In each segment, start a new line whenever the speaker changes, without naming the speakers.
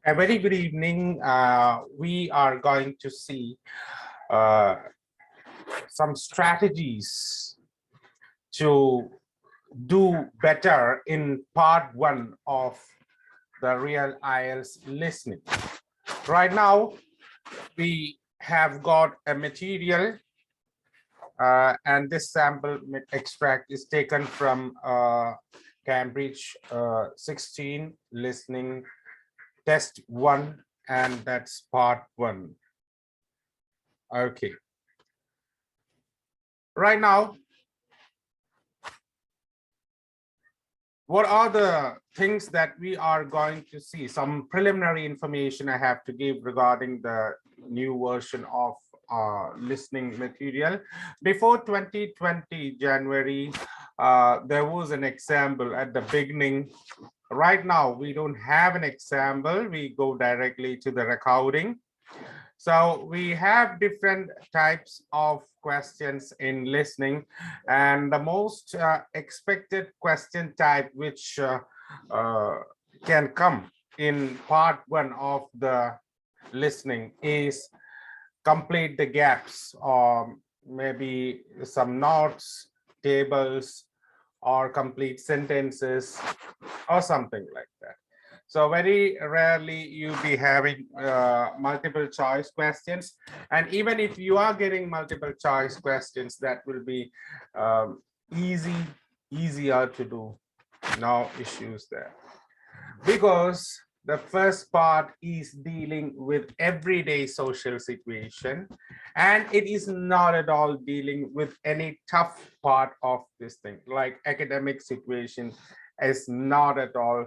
A very good evening. We are going to see uh, some strategies to do better in part one of the real IELTS listening. Right now, we have got a material and this sample extract is taken from Cambridge 16 listening test 1, and that's part 1. Okay. Right now, what are the things that we are going to see? Some preliminary information I have to give regarding the new version of listening material. Before 2020 January, there was an example at the beginning. Right now, we don't have an example. We go directly to the recording. So we have different types of questions in listening, and the most expected question type which can come in part 1 of the listening is complete the gaps, or maybe some notes, tables, or complete sentences, or something like that. So very rarely you'll be having multiple choice questions. And even if you are getting multiple choice questions, that will be easier to do. No issues there. Because the first part is dealing with everyday social situation, and it is not at all dealing with any tough part of this thing, like academic situation is not at all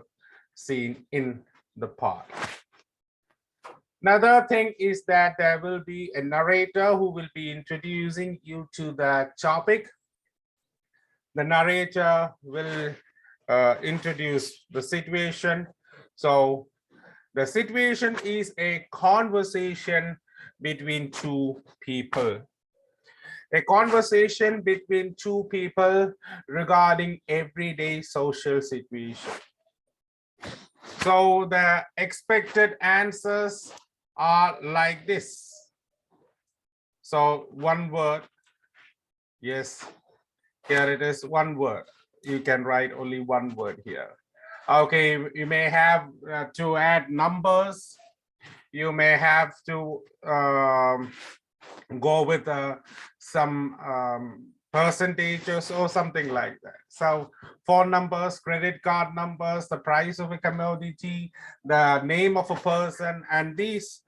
seen in the part. Another thing is that there will be a narrator who will be introducing you to the topic. The narrator will introduce the situation. So the situation is a conversation between two people. A conversation between two people regarding everyday social situation. So the expected answers are like this. So one word. Yes, here it is, one word. You can write only one word here. Okay, you may have to add numbers. You may have to go with some percentages or something like that. So phone numbers, credit card numbers, the price of a commodity, the name of a person, and these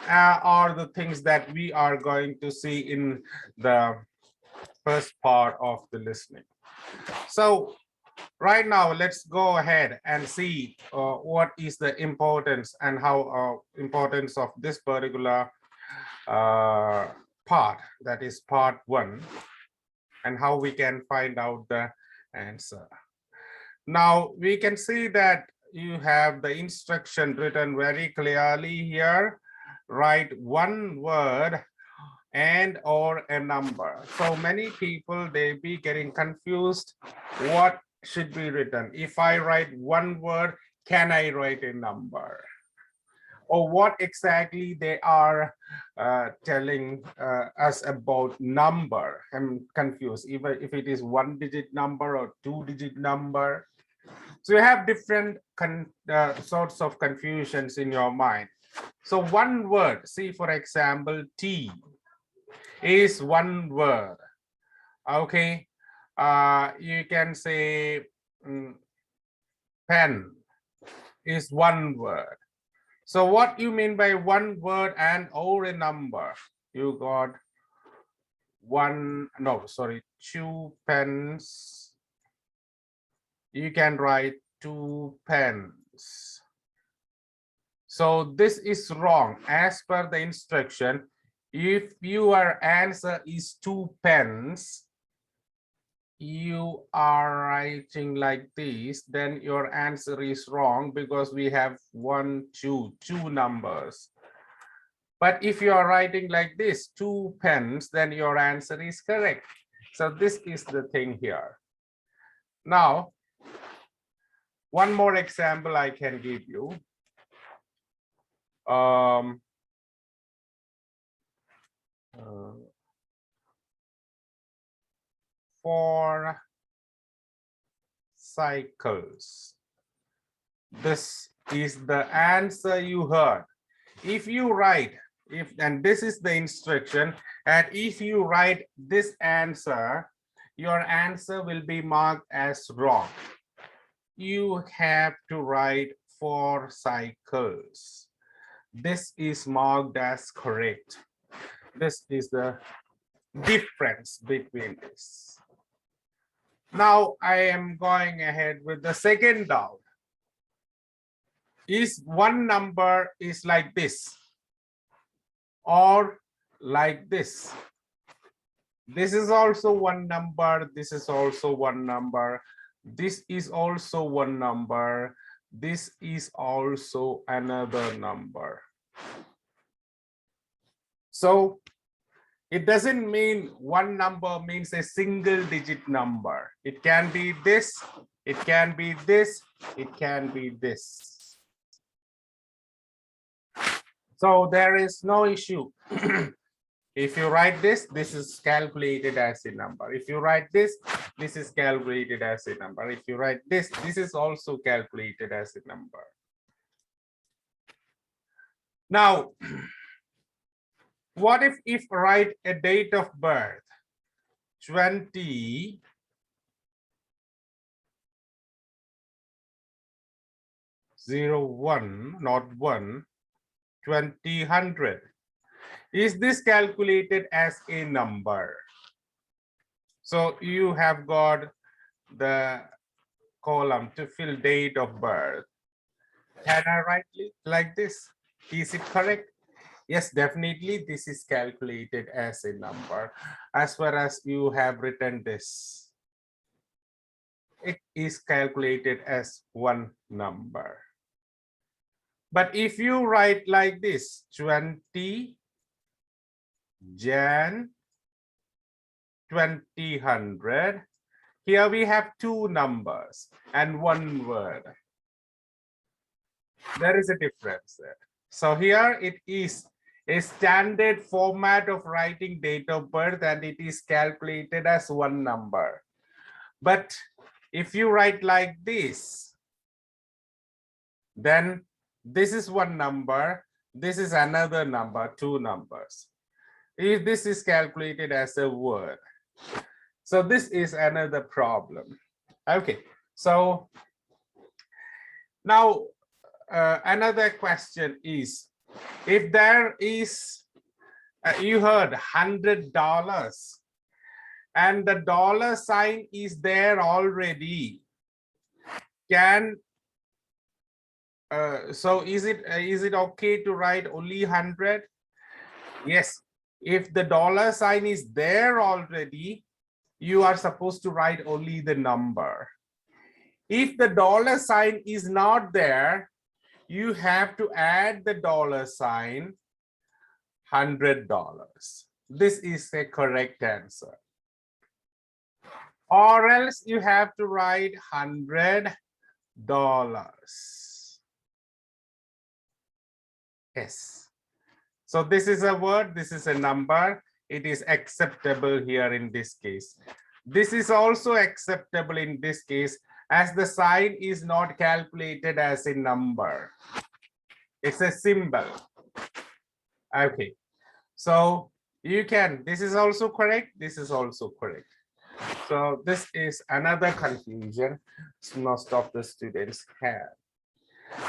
are the things that we are going to see in the first part of the listening. So right now, let's go ahead and see what is the importance and how importance of this particular part, that is part 1, and how we can find out the answer. Now we can see that you have the instruction written very clearly here. Write one word and or a number. So many people, they be getting confused what should be written. If I write one word, can I write a number? Or what exactly they are telling us about number? I'm confused, even if it is 1-digit number or 2-digit number. So you have different sorts of confusions in your mind. So one word, see for example, T is one word. Okay, you can say pen is one word. So what you mean by one word and or a number? You got two pens. You can write 2 pens. So this is wrong. As per the instruction, if your answer is 2 pens, you are writing like this, then your answer is wrong because we have two numbers. But if you are writing like this, 2 pens, then your answer is correct. So this is the thing here. Now, one more example I can give you. um, four cycles. This is the answer you heard. If you write, and this is the instruction, and if you write this answer, your answer will be marked as wrong. You have to write 4 cycles. This is marked as correct. This is the difference between this. Now I am going ahead with the second doubt. Is one number is like this or like this? This is also one number. This is also one number. This is also one number. This is also another number. So it doesn't mean one number means a single digit number. It can be this, it can be this, it can be this. So there is no issue. If you write this, this is calculated as a number. If you write this, this is calculated as a number. If you write this, this is also calculated as a number. Now, what if write a date of birth 20 01, not 1, 2000. Is this calculated as a number? So you have got the column to fill date of birth. Can I write it like this? Is it correct? Yes, definitely this is calculated as a number. As far as you have written this, it is calculated as one number. But if you write like this, 20 Jan 2000, here we have two numbers and one word. There is a difference there. So here it is a standard format of writing date of birth and it is calculated as one number. But if you write like this, then this is one number, this is another number, two numbers. If this is calculated as a word. So this is another problem. Okay, so now another question is, if there is, you heard $100 and the dollar sign is there already, can so is it okay to write only 100? Yes, if the dollar sign is there already, you are supposed to write only the number. If the dollar sign is not there, you have to add the dollar sign, $100. This is a correct answer. Or else you have to write $100. Yes. So this is a word, this is a number. It is acceptable here in this case. This is also acceptable in this case as the sign is not calculated as a number. It's a symbol. Okay. So you can, this is also correct. This is also correct. So this is another confusion most of the students have.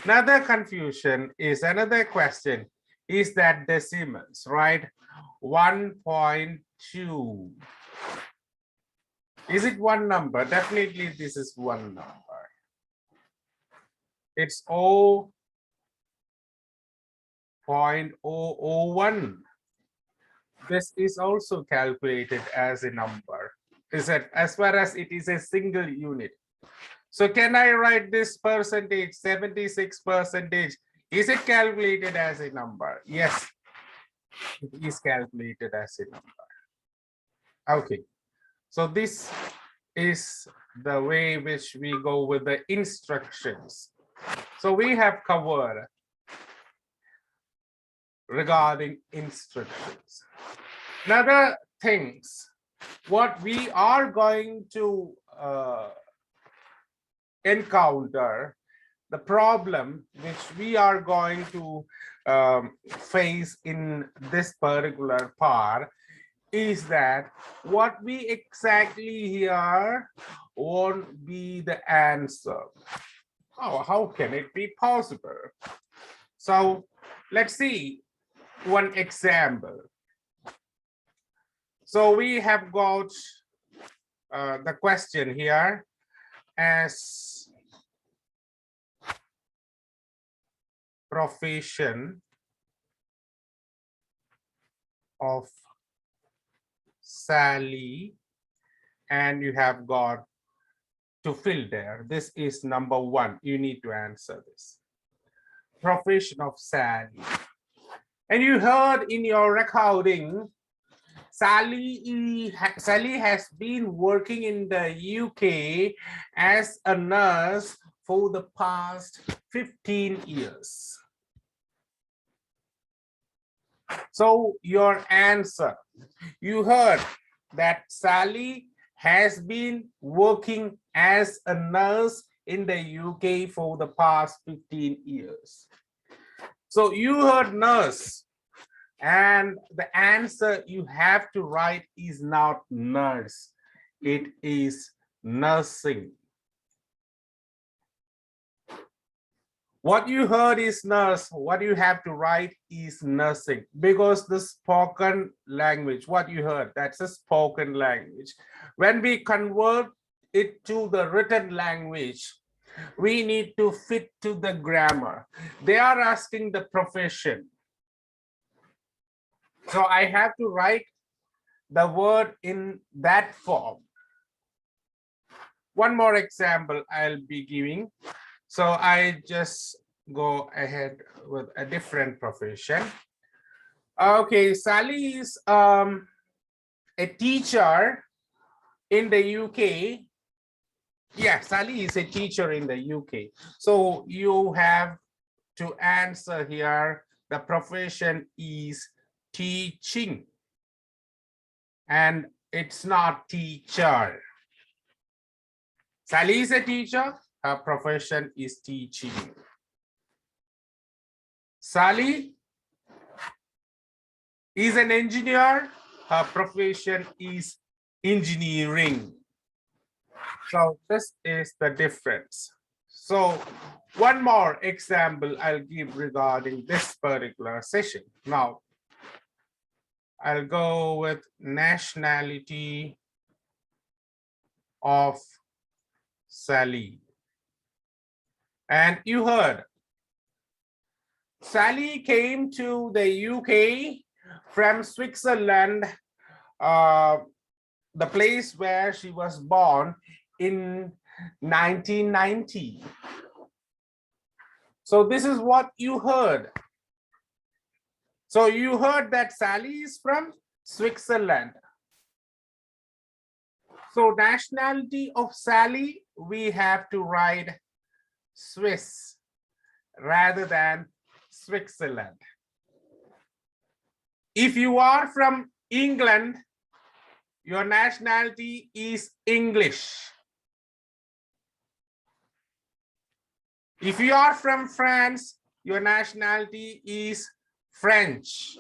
Another confusion is another question. Is that decimals, right? 1.2. Is it one number? Definitely this is one number. It's 0.001. This is also calculated as a number. Is it as far as it is a single unit? So can I write this percentage, 76%? Is it calculated as a number? Yes, it is calculated as a number. Okay, so this is the way which we go with the instructions. So we have covered regarding instructions. Another things, what we are going to encounter, the problem which we are going to face in this particular part is that what we exactly hear won't be the answer. Oh, how can it be possible? So let's see one example. So we have got the question here as profession of Sally, and you have got to fill there. This is number one. You need to answer this. Profession of Sally. And you heard in your recording, Sally has been working in the UK as a nurse for the past 15 years. So your answer, you heard that Sally has been working as a nurse in the UK for the past 15 years. So you heard nurse, and the answer you have to write is not nurse, it is nursing. What you heard is nurse, what you have to write is nursing, because the spoken language, what you heard, that's a spoken language. When we convert it to the written language, we need to fit to the grammar. They are asking the profession. So I have to write the word in that form. One more example I'll be giving. So I just go ahead with a different profession. Okay, Sally is a teacher in the UK. Yeah, Sally is a teacher in the UK. So you have to answer here, the profession is teaching, and it's not teacher. Sally is a teacher, her profession is teaching. Sally is an engineer, her profession is engineering. So this is the difference. So one more example I'll give regarding this particular session. Now, I'll go with nationality of Sally. And you heard, Sally came to the UK from Switzerland, the place where she was born in 1990. So this is what you heard. So you heard that Sally is from Switzerland. So nationality of Sally, we have to write Swiss rather than Switzerland. If you are from England, your nationality is English. If you are from France, your nationality is French.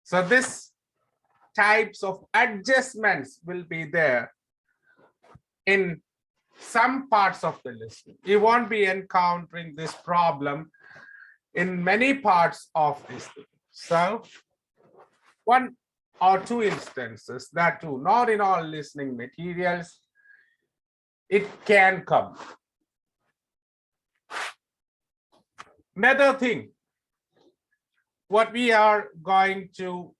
So this types of adjustments will be there in some parts of the listening. You won't be encountering this problem in many parts of listening. So one or two instances, that too, not in all listening materials, it can come. Another thing, what we are going to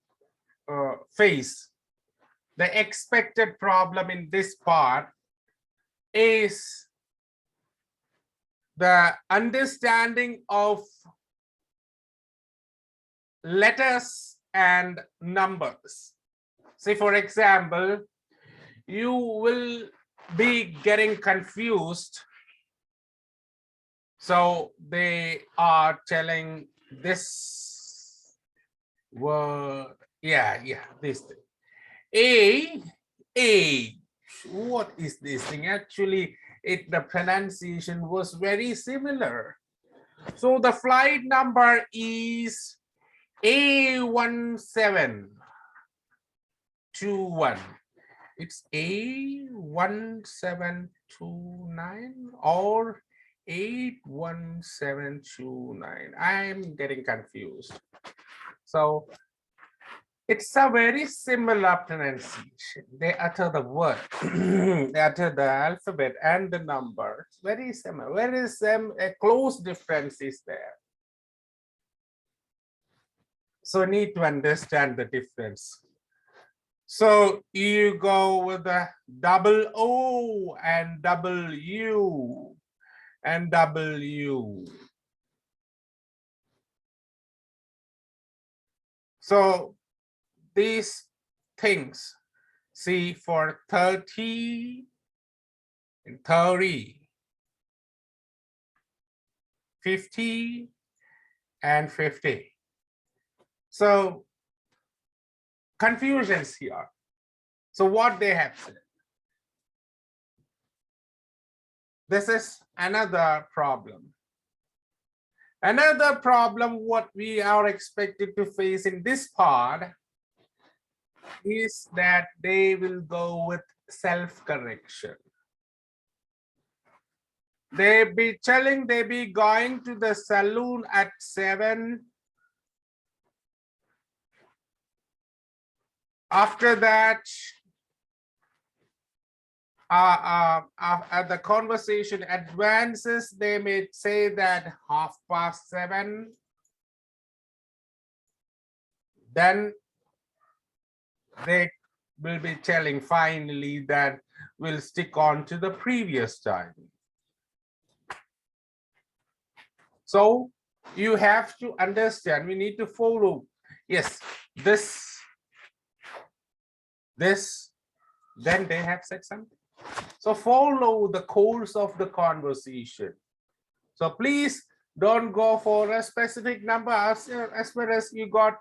face, the expected problem in this part is the understanding of letters and numbers. Say, for example, you will be getting confused So they are telling this word, this thing. A. What is this thing? Actually, the pronunciation was very similar. So the flight number is A1721. It's A1729 or 81729. I'm getting confused. So it's a very similar pronunciation. They utter the word, they utter the alphabet and the number. It's very similar. Where is a close difference is there? So need to understand the difference. So you go with the double O and W and W. So these things, see, for 30 and 30, 50 and 50. So confusions here. So what they have said. This is another problem. Another problem what we are expected to face in this part is that they will go with self-correction. They be telling they be going to the saloon at 7. After that, as the conversation advances, they may say that 7:30. Then they will be telling finally that we'll stick on to the previous time. So you have to understand, we need to follow. Yes, this, then they have said something. So follow the course of the conversation. So please don't go for a specific number. As far as you got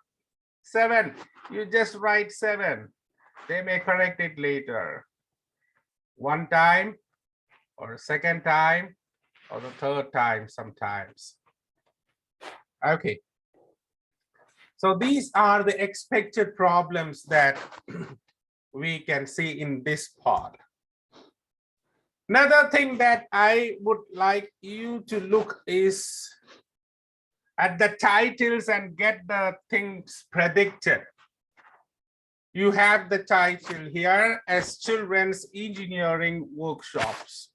7, you just write 7. They may correct it later. One time or a second time or the third time sometimes. Okay. So these are the expected problems that we can see in this part. Another thing that I would like you to look is at the titles and get the things predicted. You have the title here as children's engineering workshops.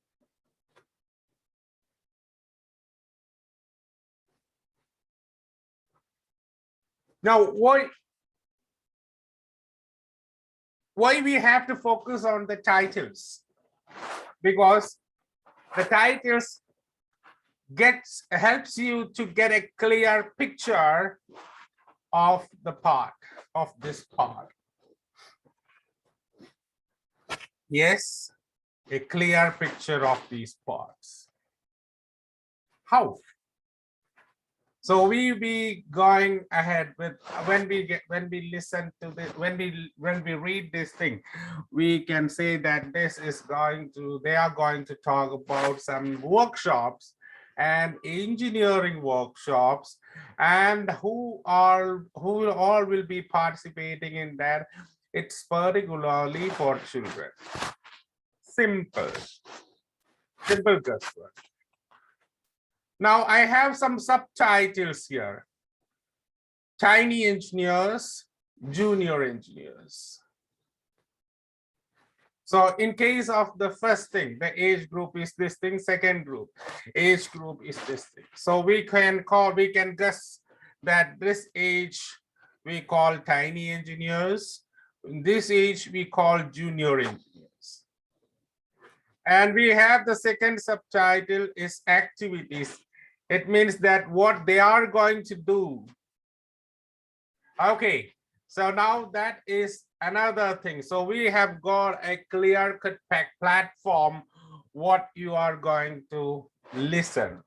Now, why we have to focus on the titles? Because the titles helps you to get a clear picture of the part, of this part. Yes, a clear picture of these parts. How? So we be going ahead with when we listen to this, when we read this thing, we can say that this is they are going to talk about some workshops and engineering workshops, and who all will be participating in that. It's particularly for children. Simple guesswork. Now I have some subtitles here. Tiny engineers, junior engineers. So in case of the first thing, the age group is this thing, second group, age group is this thing. So we can guess that this age we call tiny engineers. In this age we call junior engineers. And we have the second subtitle is activities. It means that what they are going to do. Okay, so now that is another thing. So we have got a clear-cut platform what you are going to listen.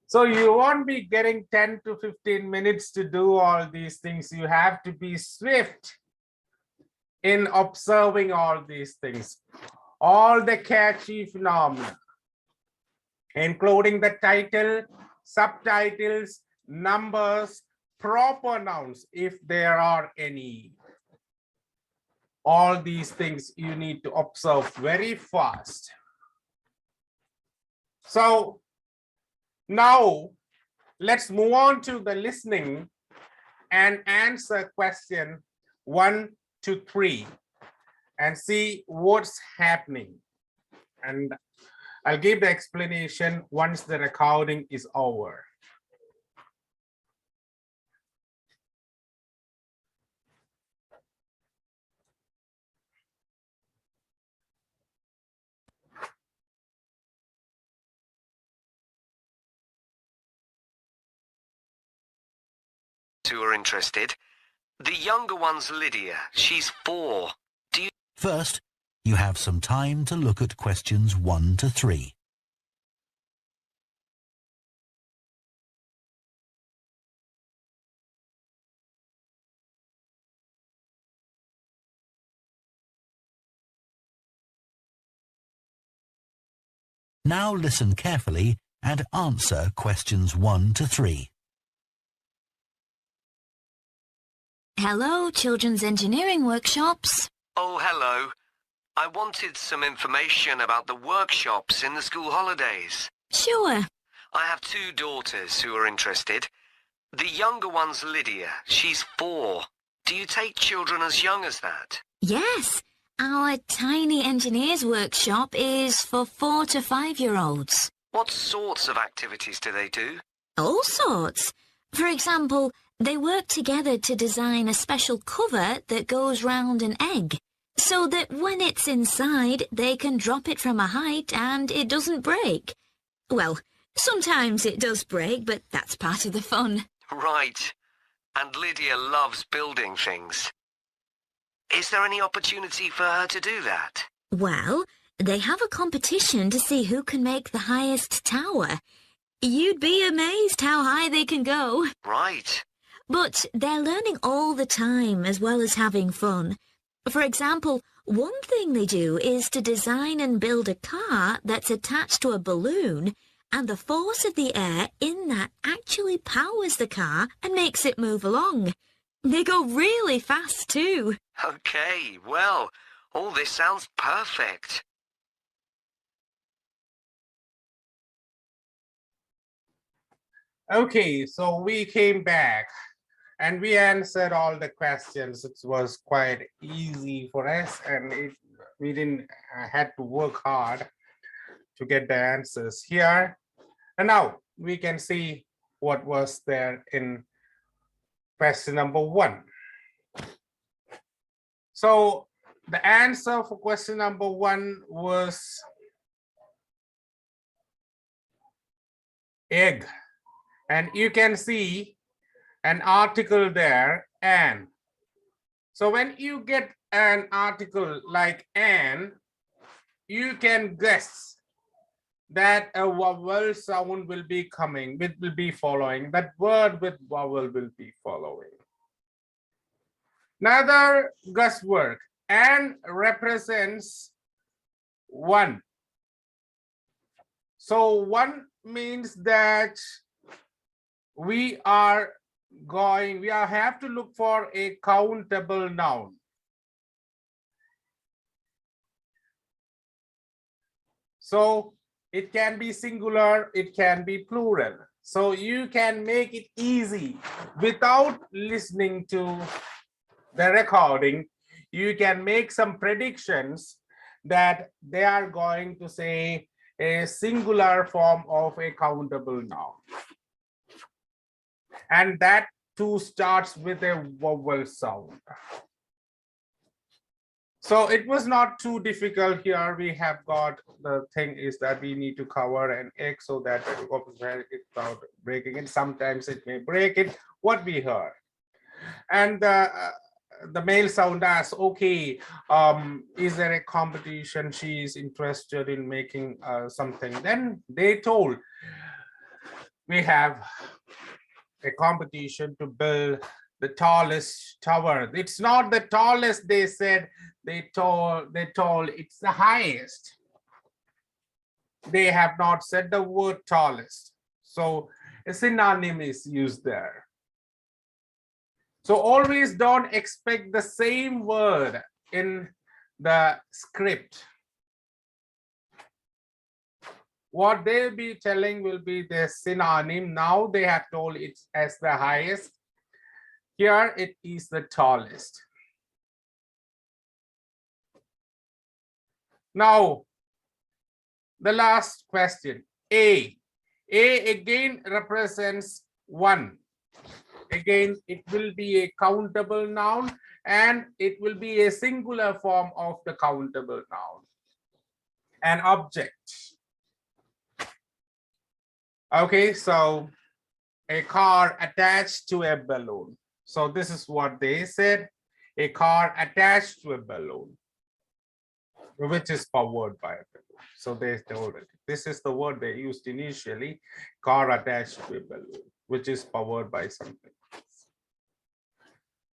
So you won't be getting 10 to 15 minutes to do all these things. You have to be swift in observing all these things, all the catchy phenomena, including the title, subtitles, numbers, proper nouns, if there are any. All these things you need to observe very fast. So now let's move on to the listening and answer question 1 to 3 and see what's happening. And I'll give the explanation once the recording is over.
Who are interested. The younger one's Lydia. She's 4. Do you...
First, you have some time to look at questions 1 to 3. Now listen carefully and answer questions 1 to 3.
Hello, Children's Engineering Workshops.
Oh, hello. I wanted some information about the workshops in the school holidays.
Sure.
I have 2 daughters who are interested. The younger one's Lydia. She's 4. Do you take children as young as that?
Yes, our tiny engineers workshop is for 4 to 5-year-olds.
What sorts of activities do they do?
All sorts. For example, they work together to design a special cover that goes round an egg, so that when it's inside, they can drop it from a height and it doesn't break. Well, sometimes it does break, but that's part of the fun.
Right. And Lydia loves building things. Is there any opportunity for her to do that?
Well, they have a competition to see who can make the highest tower. You'd be amazed how high they can go.
Right.
But they're learning all the time as well as having fun. For example, one thing they do is to design and build a car that's attached to a balloon, and the force of the air in that actually powers the car and makes it move along. They go really fast too.
Okay, well, all this sounds perfect.
Okay, so we came back and we answered all the questions. It was quite easy for us, and we didn't had to work hard to get the answers here. And now we can see what was there in question number 1. So the answer for question number 1 was egg. And you can see an article there, and. So when you get an article like "and," you can guess that a vowel sound will be coming, it will be following. That word with vowel will be following. Another guesswork, "and" represents 1. So 1 means that we have to look for a countable noun. So it can be singular, it can be plural. So you can make it easy without listening to the recording. You can make some predictions that they are going to say a singular form of a countable noun. And that too starts with a vowel sound. So it was not too difficult here. We have got, the thing is that we need to cover an egg so that it without breaking it. Sometimes it may break it, what we heard. And the male sound asks, okay, is there a competition? She is interested in making something. Then they told, we have a competition to build the tallest tower. It's not the tallest, they said, they told it's the highest. They have not said the word tallest. So a synonym is used there. So always don't expect the same word in the script. What they'll be telling will be the synonym. Now they have told it as the highest. Here it is the tallest. Now, the last question, A. A again represents 1. Again, it will be a countable noun and it will be a singular form of the countable noun. An object. Okay, so a car attached to a balloon. So this is what they said, a car attached to a balloon, which is powered by a balloon. So they told it. This is the word they used initially, car attached to a balloon, which is powered by something.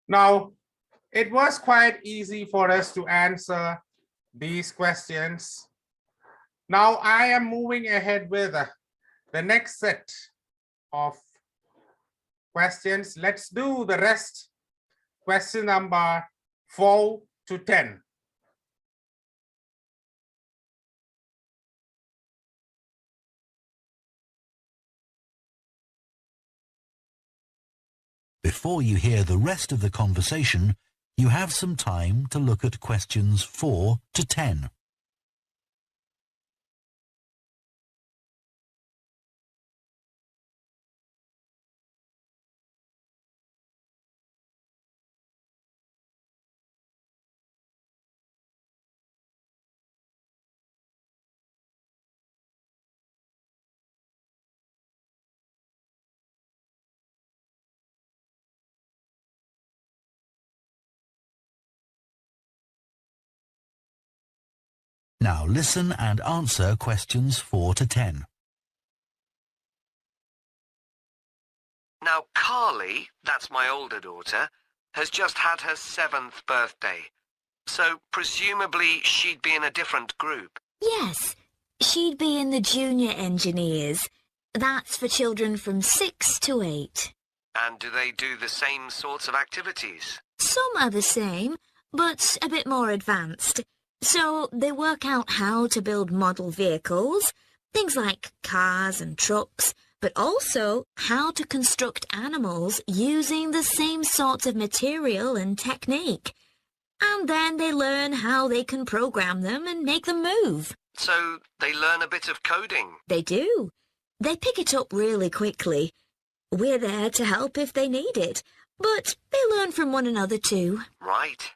Now, it was quite easy for us to answer these questions. Now I am moving ahead with the next set of questions. Let's do the rest. Question number 4 to 10.
Before you hear the rest of the conversation, you have some time to look at questions 4 to 10. Now listen and answer questions 4 to 10.
Now, Carly, that's my older daughter, has just had her 7th birthday. So, presumably, she'd be in a different group.
Yes, she'd be in the junior engineers. That's for children from 6 to 8.
And do they do the same sorts of activities?
Some are the same, but a bit more advanced. So they work out how to build model vehicles, things like cars and trucks, but also how to construct animals using the same sorts of material and technique. And then they learn how they can program them and make them move.
So they learn a bit of coding.
They do. They pick it up really quickly. We're there to help if they need it, but they learn from one another too.
Right.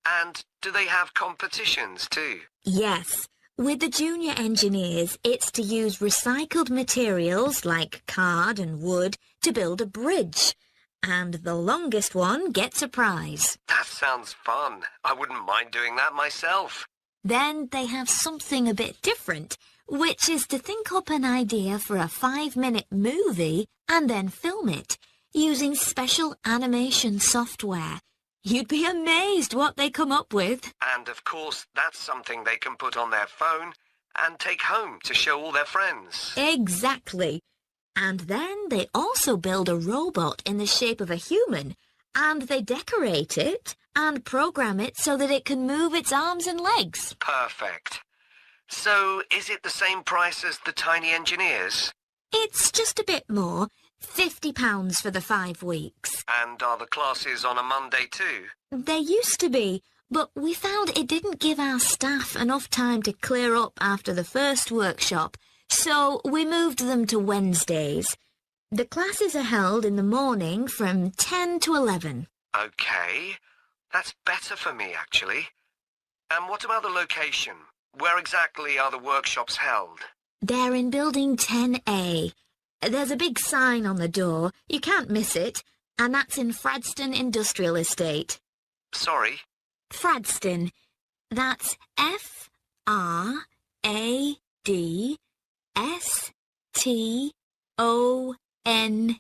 And do they have competitions too?
Yes. With the junior engineers, it's to use recycled materials like card and wood to build a bridge. And the longest one gets a prize.
That sounds fun. I wouldn't mind doing that myself.
Then they have something a bit different, which is to think up an idea for a 5-minute movie and then film it using special animation software. You'd be amazed what they come up with.
And of course, that's something they can put on their phone and take home to show all their friends.
Exactly. And then they also build a robot in the shape of a human, and they decorate it and program it so that it can move its arms and legs.
Perfect. So, is it the same price as the tiny engineers?
It's just a bit more. £50 for the 5 weeks.
And are the classes on a Monday too?
They used to be, but we found it didn't give our staff enough time to clear up after the first workshop, so we moved them to Wednesdays. The classes are held in the morning from 10 to 11.
Okay, that's better for me actually. And what about the location? Where exactly are the workshops held?
They're in building 10A. There's a big sign on the door. You can't miss it. And that's in Fradston Industrial Estate.
Sorry?
Fradston. That's Fradston. O-N-E.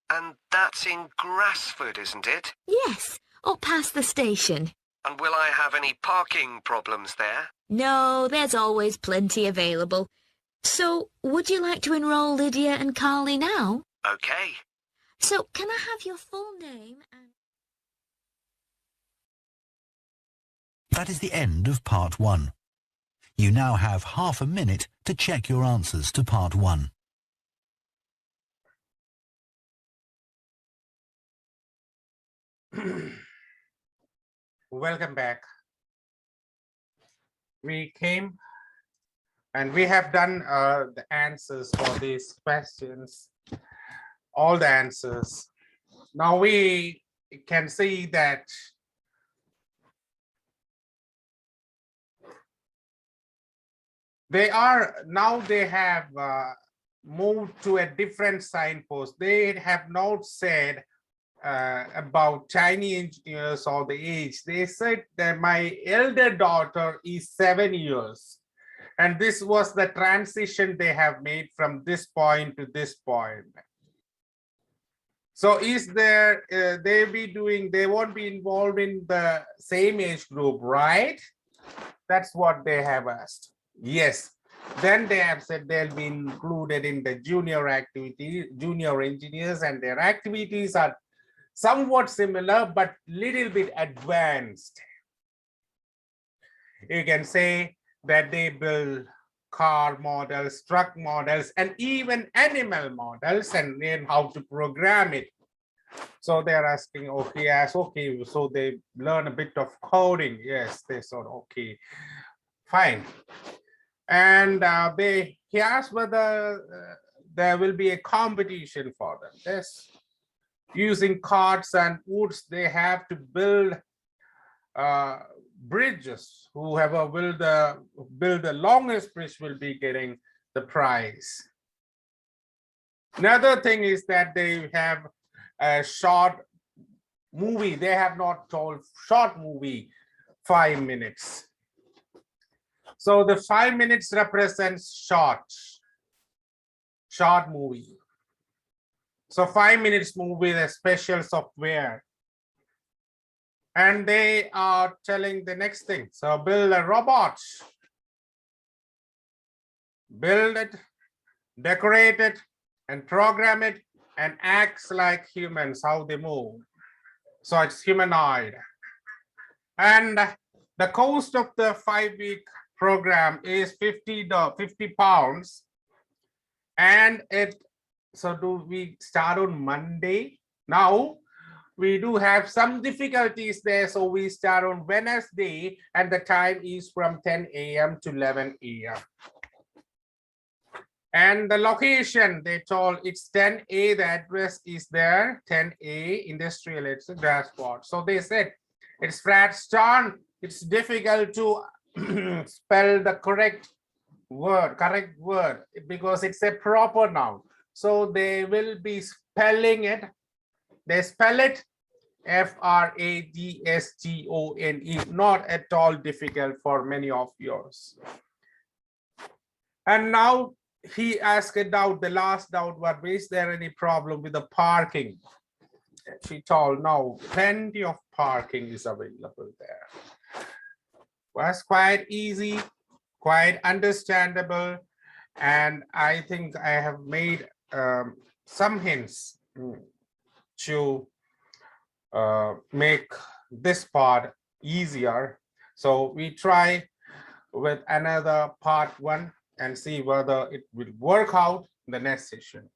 And that's in Grassford, isn't it?
Yes, up past the station.
And will I have any parking problems there?
No, there's always plenty available. So, would you like to enroll Lydia and Carly now?
Okay.
So, can I have your full name and...
That is the end of part 1. You now have half a minute to check your answers to part 1.
Welcome back. We came and we have done the answers for these questions, all the answers. Now we can see that they have moved to a different signpost. They have not said about tiny engineers or the age. They said that my elder daughter is 7 years. And this was the transition they have made from this point to this point. So is there, they won't be involved in the same age group, right? That's what they have asked. Yes. Then they have said they'll be included in the junior engineers, and their activities are somewhat similar, but little bit advanced. You can say that they build car models, truck models, and even animal models, and learn how to program it. So they're asking, okay, yes, okay. So they learn a bit of coding. Yes, they said, okay, fine. And he asked whether there will be a competition for them. Yes. Using carts and woods, they have to build bridges. Whoever will build the longest bridge will be getting the prize. Another thing is that they have a short movie. They have not told short movie, 5 minutes. So the 5 minutes represents short movie. So 5 minutes movie, the special software. And they are telling the next thing. So build a robot. Build it, decorate it, and program it, and acts like humans, how they move. So it's humanoid. And the cost of the 5-week program is $50. And so do we start on Monday? Now we do have some difficulties there, so we start on Wednesday, and the time is from 10 a.m. to 11 a.m. And the location, they told it's 10A, the address is there, 10A, industrial, it's a Grassford. So they said it's Fradstone. It's difficult to spell the correct word, because it's a proper noun. So they will be spelling it. They spell it F-R-A-D-S-T-O-N-E, not at all difficult for many of yours. And now he asked a doubt, the last doubt, is there any problem with the parking? She told no, plenty of parking is available there. Was quite easy, quite understandable, and I think I have made some hints to make this part easier. So we try with another part 1 and see whether it will work out in the next session.